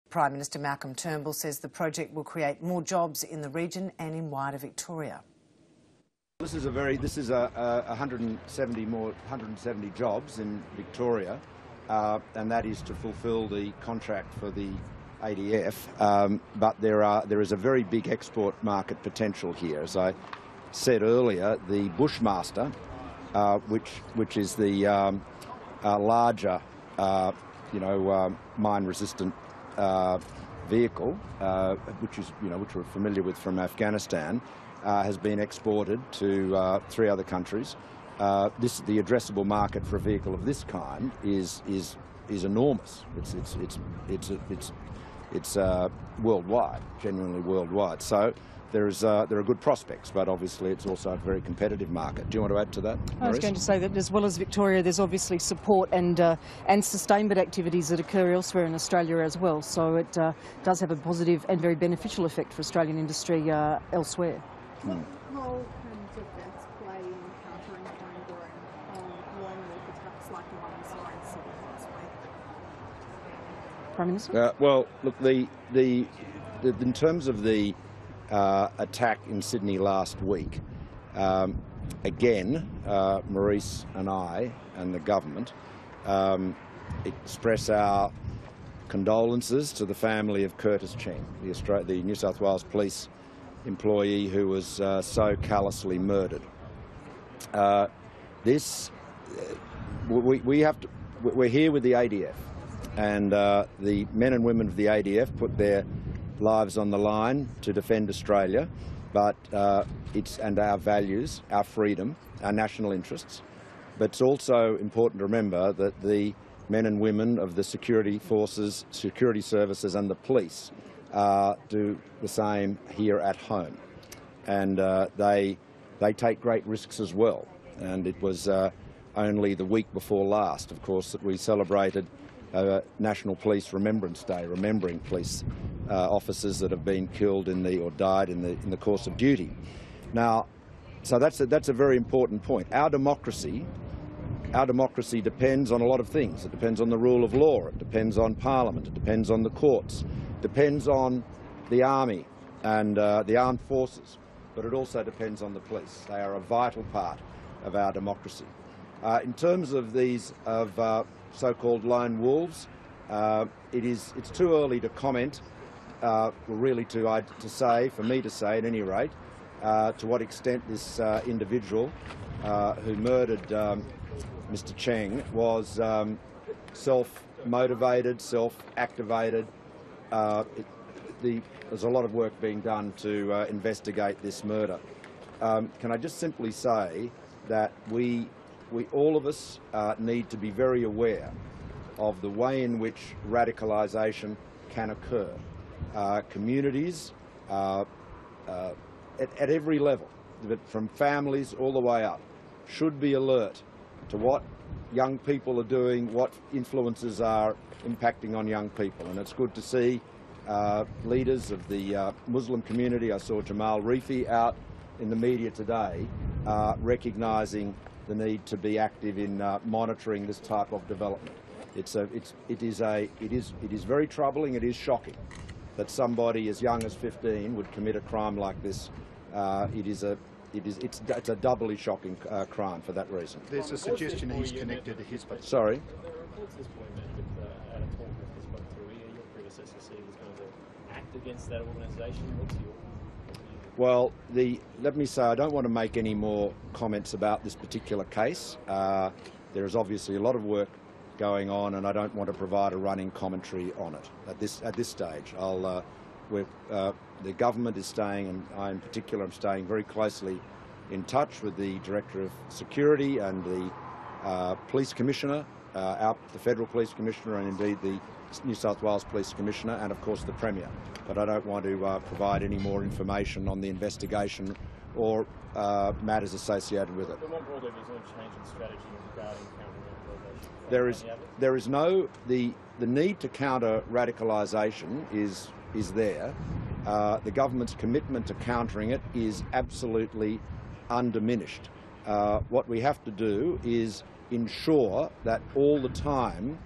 Prime Minister Malcolm Turnbull says the project will create more jobs in the region and in wider Victoria. This is 170 jobs in Victoria, and that is to fulfil the contract for the ADF. But there is a very big export market potential here. As I said earlier, the Bushmaster, which is the larger, mine-resistant vehicle, which we're familiar with from Afghanistan, has been exported to 3 other countries. The addressable market for a vehicle of this kind is enormous. It's worldwide, genuinely worldwide. So there are good prospects, but obviously it's also a very competitive market. Do you want to add to that, Maurice? I was going to say that as well as Victoria, there's obviously support and sustainment activities that occur elsewhere in Australia as well. So it does have a positive and very beneficial effect for Australian industry elsewhere. What role can defence play in countering homegrown lone-wolf attacks like the one we saw in Sydney last week? Prime Minister? Well, look, in terms of the attack in Sydney last week, again, Maurice and I and the government express our condolences to the family of Curtis Cheng, the New South Wales Police employee who was so callously murdered. We're here with the ADF, and the men and women of the ADF put their lives on the line to defend Australia, but and our values, our freedom, our national interests. But it's also important to remember that the men and women of the security forces, security services and the police do the same here at home, and they take great risks as well. And it was only the week before last, of course, that we celebrated National Police Remembrance Day, remembering police officers that have been killed or died in the course of duty. Now, so that's a very important point. Our democracy depends on a lot of things. It depends on the rule of law. It depends on Parliament. It depends on the courts. Depends on the army and the armed forces, but it also depends on the police. They are a vital part of our democracy. In terms of these so-called lone wolves, it's too early to comment, really to say, for me to say at any rate, to what extent this individual who murdered Mr. Cheng was self-motivated, self-activated. There's a lot of work being done to investigate this murder. Can I just simply say that we all of us need to be very aware of the way in which radicalisation can occur. Communities at every level, from families all the way up, should be alert to what young people are doing, what influences are impacting on young people. And it's good to see leaders of the Muslim community. I saw Jamal Rifi out in the media today recognising the need to be active in monitoring this type of development. It is very troubling. It is shocking that somebody as young as 15 would commit a crime like this. It's a doubly shocking crime for that reason. There's a suggestion he's connected to Hizbut. Sorry. What's this point made at a talk with Hizbut Tahrir? Your predecessor said he was going to act against that organisation. What's your view? Well, let me say I don't want to make any more comments about this particular case. There is obviously a lot of work going on, and I don't want to provide a running commentary on it at this stage. The government is staying, and I in particular am staying very closely in touch with the Director of Security and the Police Commissioner, the Federal Police Commissioner, and indeed the New South Wales Police Commissioner, and of course the Premier. But I don't want to provide any more information on the investigation or matters associated with it. But more broadly, there's no change in strategy regarding counter-radicalisation. There is no the need to counter radicalisation is there. The government's commitment to countering it is absolutely undiminished. What we have to do is ensure that all the time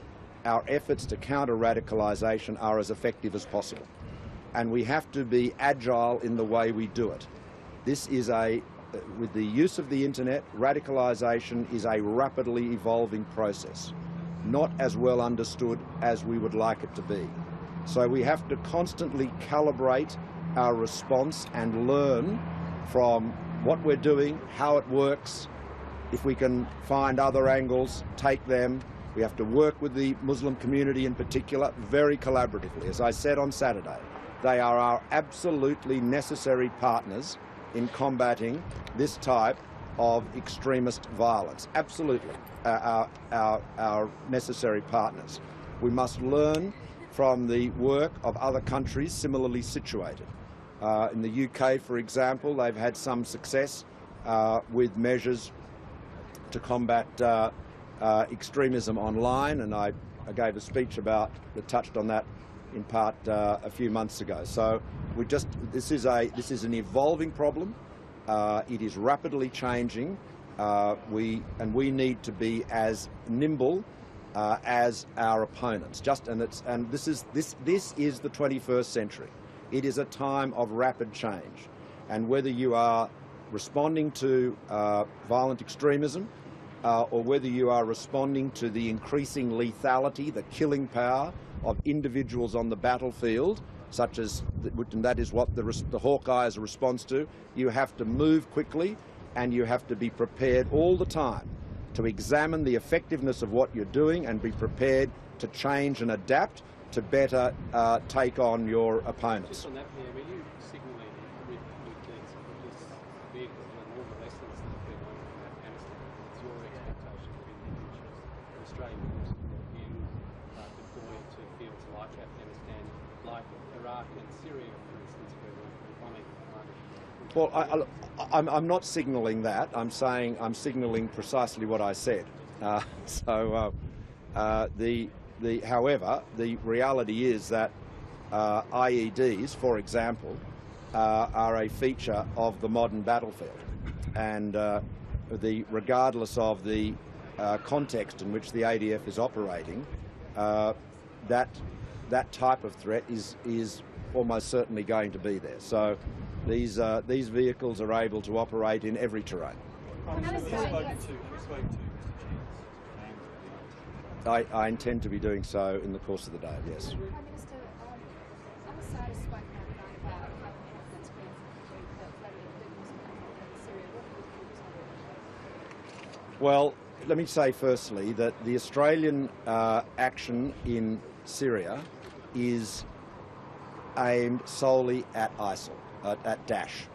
our efforts to counter radicalisation are as effective as possible. And we have to be agile in the way we do it. This is with the use of the internet, radicalisation is a rapidly evolving process, not as well understood as we would like it to be. So we have to constantly calibrate our response and learn from what we're doing, how it works. If we can find other angles, take them. We have to work with the Muslim community in particular very collaboratively. As I said on Saturday, they are our absolutely necessary partners in combating this type of extremist violence. Absolutely our necessary partners. We must learn from the work of other countries similarly situated. In the UK, for example, they've had some success with measures to combat extremism online, and I gave a speech that touched on that in part a few months ago. So this is an evolving problem. It is rapidly changing. We need to be as nimble as our opponents. This is the 21st century. It is a time of rapid change, and whether you are responding to violent extremism or whether you are responding to the increasing lethality, the killing power of individuals on the battlefield, such as, and that is what the Hawkeye is a response to, you have to move quickly and you have to be prepared all the time to examine the effectiveness of what you're doing and be prepared to change and adapt to better take on your opponents. Just on that, Pierre, were you signalling with this vehicle and all the lessons that have been learned from Afghanistan? It's your expectation within the futures of Australian forces in deployed to fields like Afghanistan, like Iraq and Syria, for instance, where we're bombing at the moment? Well, I'm not signalling that. I'm saying I'm signalling precisely what I said. However, the reality is that IEDs, for example, are a feature of the modern battlefield, and regardless of the context in which the ADF is operating, that type of threat is almost certainly going to be there. So these vehicles are able to operate in every terrain. I intend to be doing so in the course of the day, yes. Prime Minister, other side has spoken overnight about how confidence being in Syria. What are your thoughts on that? Well, let me say firstly that the Australian action in Syria is aimed solely at ISIL, at Daesh.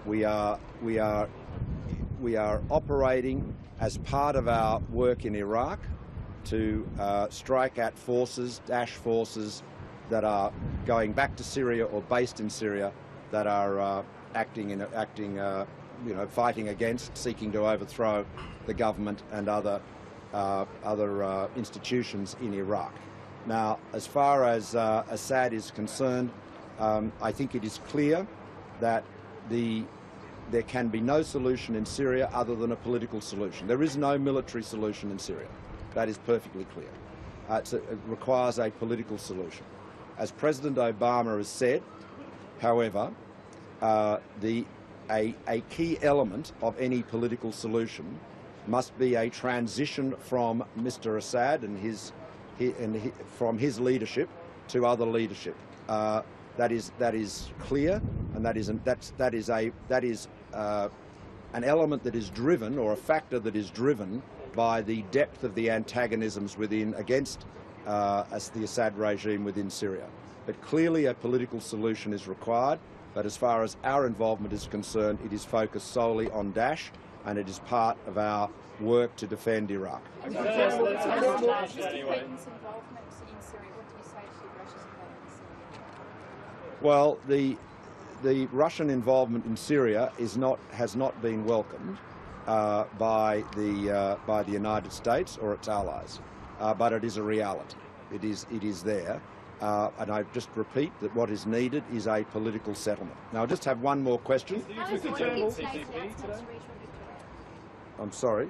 We are operating as part of our work in Iraq to strike at Daesh forces that are going back to Syria or based in Syria that are fighting against, seeking to overthrow the government and other institutions in Iraq. Now, as far as Assad is concerned, I think it is clear that there can be no solution in Syria other than a political solution. There is no military solution in Syria. That is perfectly clear. It requires a political solution. As President Obama has said, however, a key element of any political solution must be a transition from Mr. Assad and from his leadership to other leadership. That is clear, and that is an element that is driven, or a factor that is driven, by the depth of the antagonisms against the Assad regime within Syria. But clearly a political solution is required, but as far as our involvement is concerned, it is focused solely on Daesh, and it is part of our work to defend Iraq. Mr. Putin's involvement in Syria, what do you say to Russia's involvement in Syria? Well, the Russian involvement in Syria has not been welcomed by the United States or its allies, but it is a reality. It is there, and I just repeat that what is needed is a political settlement. Now, I just have one more question. How is the CCP today? I'm sorry.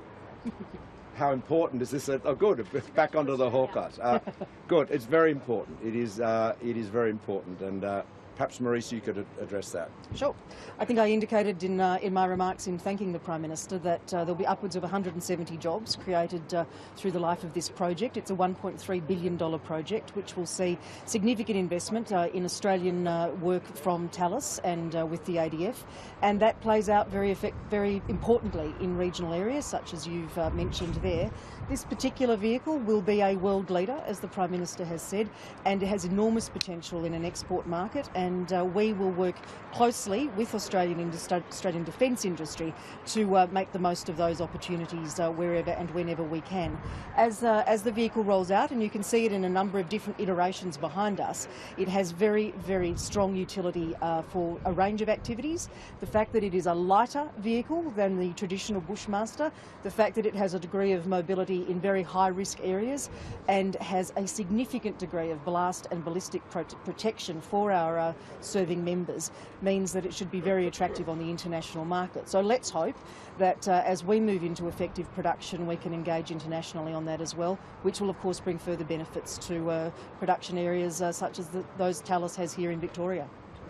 how important is this? Oh, good. Back onto the Hawkeyes. Good. It's very important. It is very important, and perhaps Maurice, you could address that. Sure. I think I indicated in my remarks in thanking the Prime Minister that there'll be upwards of 170 jobs created through the life of this project. It's a $1.3 billion project which will see significant investment in Australian work from Thales and with the ADF, and that plays out very importantly in regional areas such as you've mentioned there. This particular vehicle will be a world leader, as the Prime Minister has said, and it has enormous potential in an export market, and we will work closely with Australian defence industry to make the most of those opportunities wherever and whenever we can. As the vehicle rolls out, and you can see it in a number of different iterations behind us, it has very, very strong utility for a range of activities. The fact that it is a lighter vehicle than the traditional Bushmaster, the fact that it has a degree of mobility in very high-risk areas and has a significant degree of blast and ballistic protection for our serving members means that it should be very attractive on the international market. So let's hope that as we move into effective production, we can engage internationally on that as well, which will of course bring further benefits to production areas such as those Thales has here in Victoria.